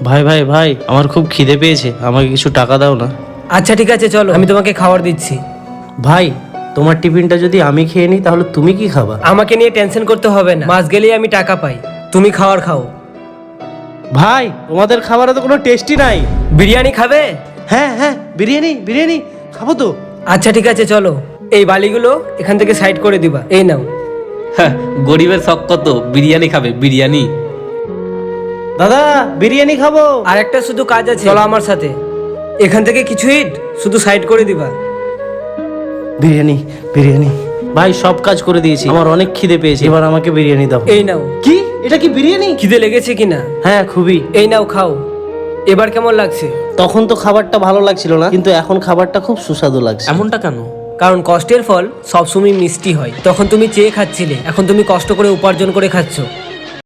ভাই ভাই ভাই, আমার খুব খিদে পেয়েছে, আমাকে কিছু টাকা দাও না। আচ্ছা ঠিক আছে, চলো আমি তোমাকে খাবার দিচ্ছি। ভাই, তোমার টিফিনটা যদি আমি খেয়ে নিই তাহলে তুমি কি খাবা? আমাকে নিয়ে টেনশন করতে হবে না, মাস গেলেই আমি টাকা পাই। তুমি খাবার খাও। ভাই, তোমাদের খাবারে তো কোনো টেস্টই নাই। বিরিয়ানি খাবে? হ্যাঁ হ্যাঁ, বিরিয়ানি বিরিয়ানি খাবো তো। আচ্ছা ঠিক আছে, চলো এই বালিগুলো এখান থেকে সাইড করে দিবা। এই নাও। হ্যাঁ, গরিবের শখ কত, বিরিয়ানি খাবে বিরিয়ানি। দাদা, বিরিয়ানি খাবো। আর একটা শুধু কাজ আছে, চলো আমার সাথে। এখান থেকে কিছু ইট শুধু সাইড করে দিবা। বিরিয়ানি বিরিয়ানি। ভাই, সব কাজ করে দিয়েছি, আমার অনেক খিদে পেয়েছে, এবার আমাকে বিরিয়ানি দাও। এই নাও। কি, এটা কি বিরিয়ানি? খিদে লেগেছে কিনা? হ্যাঁ, খুবই। এই নাও, খাও। এবার কেমন লাগছে? তখন তো খাবারটা ভালো লাগছিল না, কিন্তু এখন খাবারটা খুব সুস্বাদু লাগছে। এমনটা কেন? কারণ কষ্টের ফল সবসময় মিষ্টি হয়। তখন তুমি চেয়ে খাচ্ছিলে, এখন তুমি কষ্ট করে উপার্জন করে খাচ্ছ।